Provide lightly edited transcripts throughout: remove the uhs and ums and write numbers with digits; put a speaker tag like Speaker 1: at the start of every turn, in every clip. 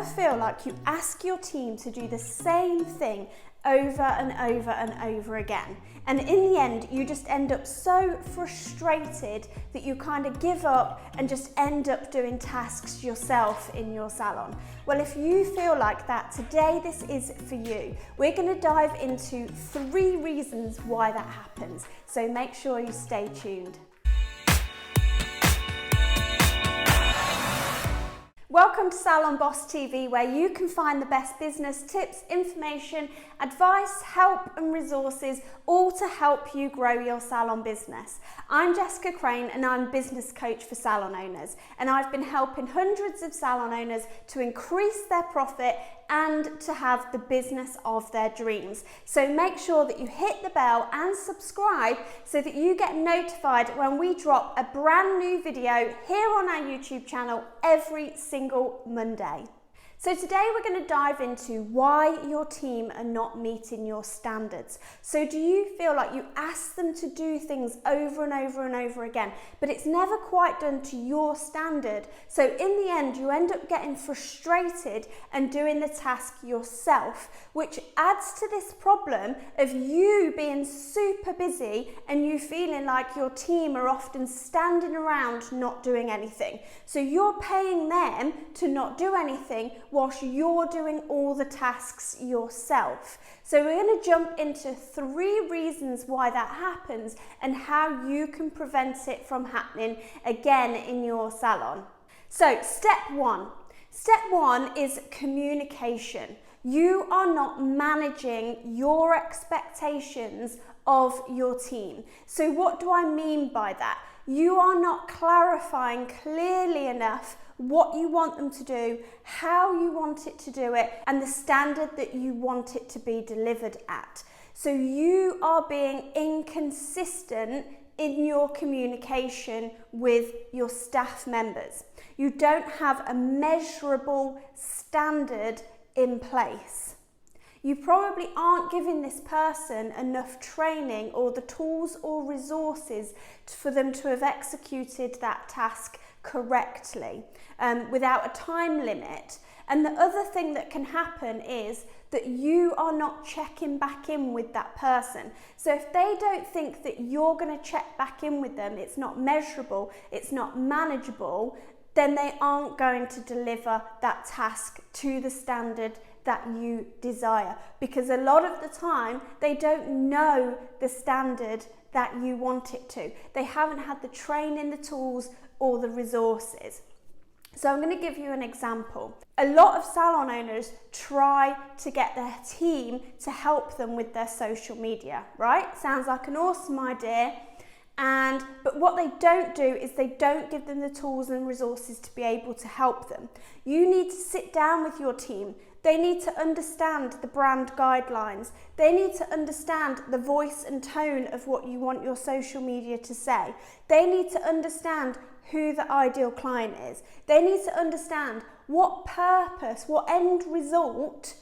Speaker 1: ever feel like you ask your team to do the same thing over and over and over again, and in the end you just end up so frustrated that you kind of give up and just end up doing tasks yourself in your salon? Well, if you feel like that, today this is for you. We're going to dive into 3 reasons why that happens, so make sure you stay tuned. Welcome to Salon Boss TV, where you can find the best business tips, information, advice, help and resources, all to help you grow your salon business. I'm Jessica Crane and I'm business coach for salon owners, and I've been helping hundreds of salon owners to increase their profit and to have the business of their dreams. So make sure that you hit the bell and subscribe so that you get notified when we drop a brand new video here on our YouTube channel every single Monday. So today we're going to dive into why your team are not meeting your standards. So do you feel like you ask them to do things over and over and over again, but it's never quite done to your standard? So in the end, you end up getting frustrated and doing the task yourself, which adds to this problem of you being super busy and you feeling like your team are often standing around not doing anything. So you're paying them to not do anything whilst you're doing all the tasks yourself. So we're going to jump into 3 reasons why that happens and how you can prevent it from happening again in your salon. So step one is communication. You are not managing your expectations of your team. So what do I mean by that? You are not clarifying clearly enough what you want them to do, how you want it to do it, and the standard that you want it to be delivered at. So you are being inconsistent in your communication with your staff members. You don't have a measurable standard in place. You probably aren't giving this person enough training or the tools or resources for them to have executed that task correctly without a time limit. And the other thing that can happen is that you are not checking back in with that person. So if they don't think that you're going to check back in with them, it's not measurable, it's not manageable, then they aren't going to deliver that task to the standard that you desire, because a lot of the time they don't know the standard that you want it to. They haven't had the training, the tools or the resources. So I'm going to give you an example. A lot of salon owners try to get their team to help them with their social media, right? Sounds like an awesome idea. But what they don't do is they don't give them the tools and resources to be able to help them. You need to sit down with your team. They need to understand the brand guidelines. They need to understand the voice and tone of what you want your social media to say. They need to understand who the ideal client is. They need to understand what purpose, what end result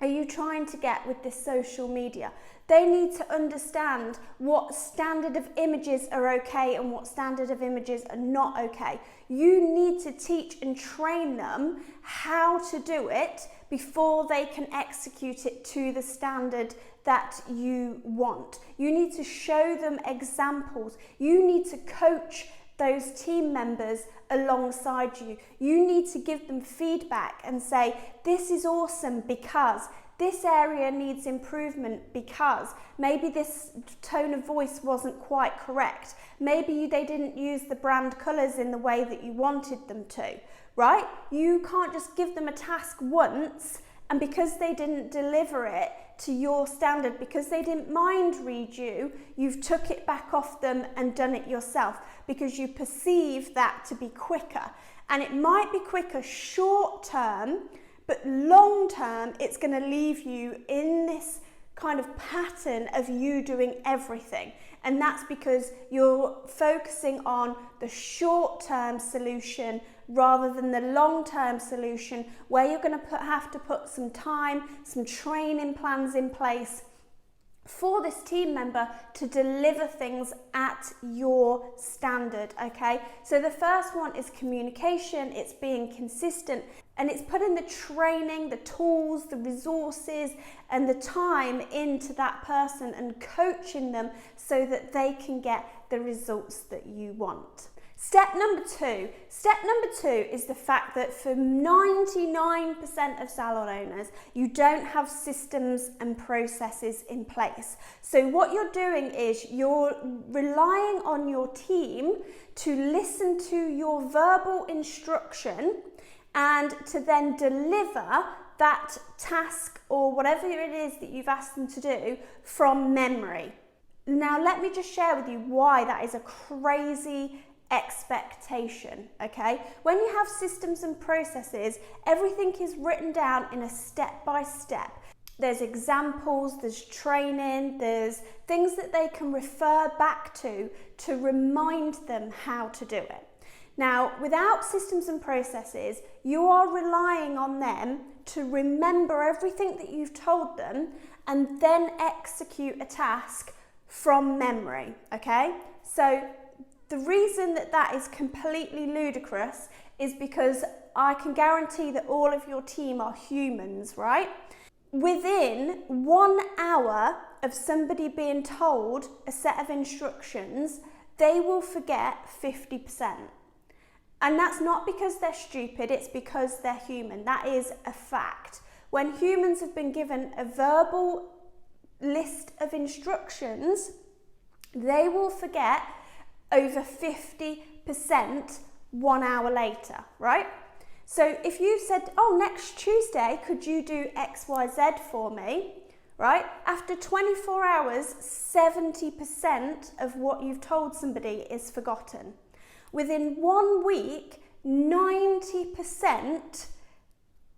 Speaker 1: are you trying to get with this social media. They need to understand what standard of images are okay and what standard of images are not okay. You need to teach and train them how to do it before they can execute it to the standard that you want. You need to show them examples. You need to coach those team members alongside you. You need to give them feedback and say, this is awesome because this area needs improvement, because maybe this tone of voice wasn't quite correct. Maybe they didn't use the brand colours in the way that you wanted them to, right? You can't just give them a task once and because they didn't deliver it to your standard, because they didn't mind read you, you've took it back off them and done it yourself because you perceive that to be quicker. And it might be quicker short term, but long term, it's going to leave you in this kind of pattern of you doing everything. And that's because you're focusing on the short-term solution rather than the long-term solution, where you're going to have to put some time, some training plans in place, for this team member to deliver things at your standard, okay? So the first one is communication, it's being consistent, and it's putting the training, the tools, the resources, and the time into that person and coaching them so that they can get the results that you want. Step number two is the fact that for 99% of salon owners, you don't have systems and processes in place. So what you're doing is you're relying on your team to listen to your verbal instruction and to then deliver that task or whatever it is that you've asked them to do from memory. Now, let me just share with you why that is a crazy expectation, okay? When you have systems and processes, everything is written down in a step-by-step. There's examples, there's training, there's things that they can refer back to remind them how to do it. Now, without systems and processes, you are relying on them to remember everything that you've told them and then execute a task from memory, okay? So the reason that is completely ludicrous is because I can guarantee that all of your team are humans, right? Within 1 hour of somebody being told a set of instructions, they will forget 50%. And that's not because they're stupid, it's because they're human. That is a fact. When humans have been given a verbal list of instructions, they will forget over 50% 1 hour later, right? So if you said, oh, next Tuesday, could you do XYZ for me, right? After 24 hours, 70% of what you've told somebody is forgotten. Within 1 week, 90%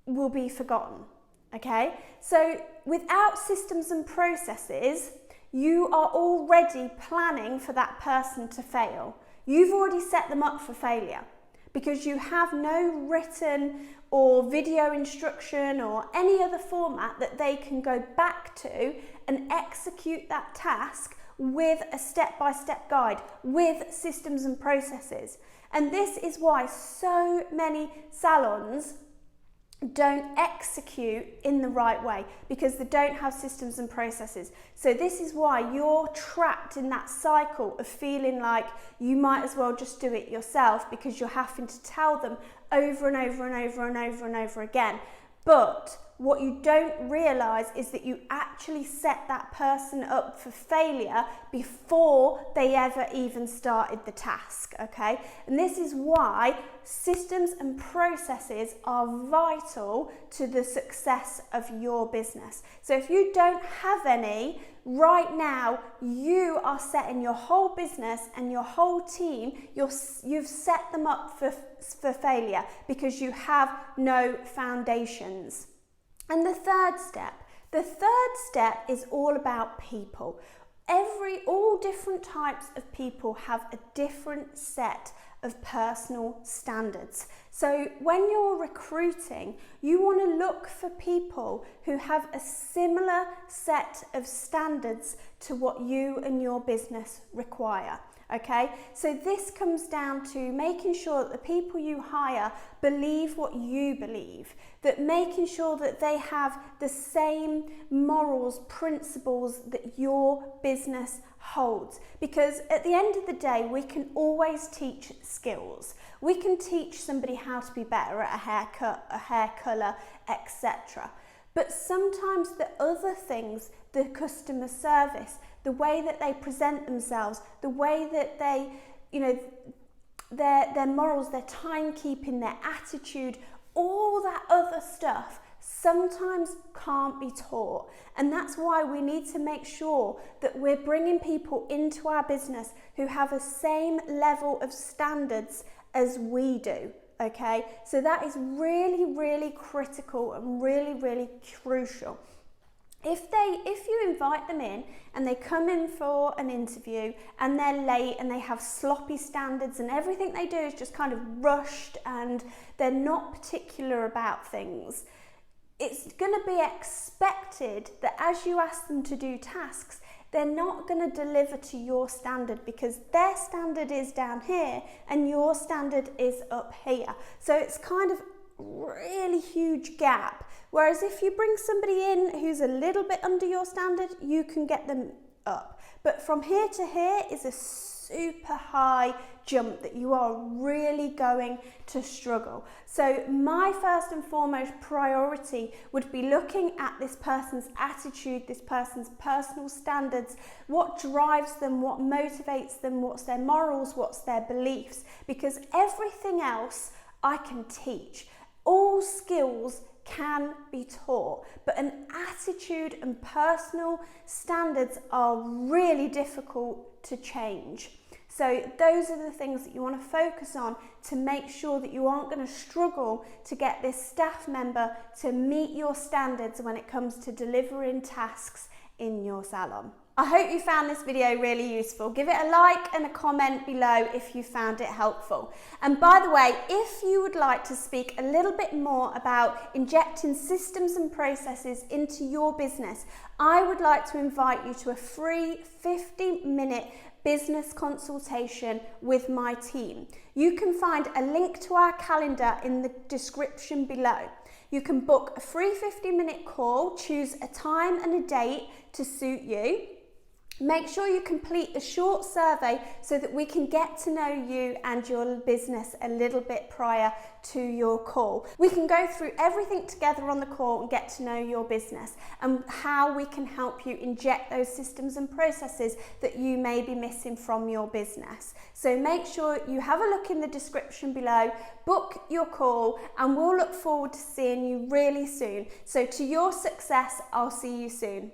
Speaker 1: will be forgotten, okay? So without systems and processes, you are already planning for that person to fail. You've already set them up for failure because you have no written or video instruction or any other format that they can go back to and execute that task with a step-by-step guide, with systems and processes. And this is why so many salons don't execute in the right way, because they don't have systems and processes. So this is why you're trapped in that cycle of feeling like you might as well just do it yourself, because you're having to tell them over and over and over and over and over again. But what you don't realise is that you actually set that person up for failure before they ever even started the task, okay? And this is why systems and processes are vital to the success of your business. So if you don't have any, right now you are setting your whole business and your whole team, you've set them up for failure because you have no foundations. And the third step is all about people. All different types of people have a different set of personal standards. So when you're recruiting, you want to look for people who have a similar set of standards to what you and your business require. Okay, so this comes down to making sure that the people you hire believe what you believe, that making sure that they have the same morals, principles that your business holds. Because at the end of the day, we can always teach skills. We can teach somebody how to be better at a haircut, a hair colour, etc. But sometimes the other things, the customer service, the way that they present themselves, the way that they, their morals, their timekeeping, their attitude, all that other stuff sometimes can't be taught. And that's why we need to make sure that we're bringing people into our business who have the same level of standards as we do. Okay, so that is really, really critical and really, really crucial. If you invite them in and they come in for an interview and they're late and they have sloppy standards and everything they do is just kind of rushed and they're not particular about things, it's going to be expected that as you ask them to do tasks, they're not going to deliver to your standard because their standard is down here and your standard is up here. So it's kind of really huge gap. Whereas if you bring somebody in who's a little bit under your standard, you can get them up. But from here to here is a super high jump that you are really going to struggle. So my first and foremost priority would be looking at this person's attitude, this person's personal standards, what drives them, what motivates them, what's their morals, what's their beliefs, because everything else I can teach. All skills can be taught, but an attitude and personal standards are really difficult to change. So those are the things that you want to focus on to make sure that you aren't going to struggle to get this staff member to meet your standards when it comes to delivering tasks in your salon. I hope you found this video really useful. Give it a like and a comment below if you found it helpful. And by the way, if you would like to speak a little bit more about injecting systems and processes into your business, I would like to invite you to a free 50-minute business consultation with my team. You can find a link to our calendar in the description below. You can book a free 50-minute call, choose a time and a date to suit you. Make sure you complete the short survey so that we can get to know you and your business a little bit prior to your call. We can go through everything together on the call and get to know your business and how we can help you inject those systems and processes that you may be missing from your business. So make sure you have a look in the description below, book your call, and we'll look forward to seeing you really soon. So to your success, I'll see you soon.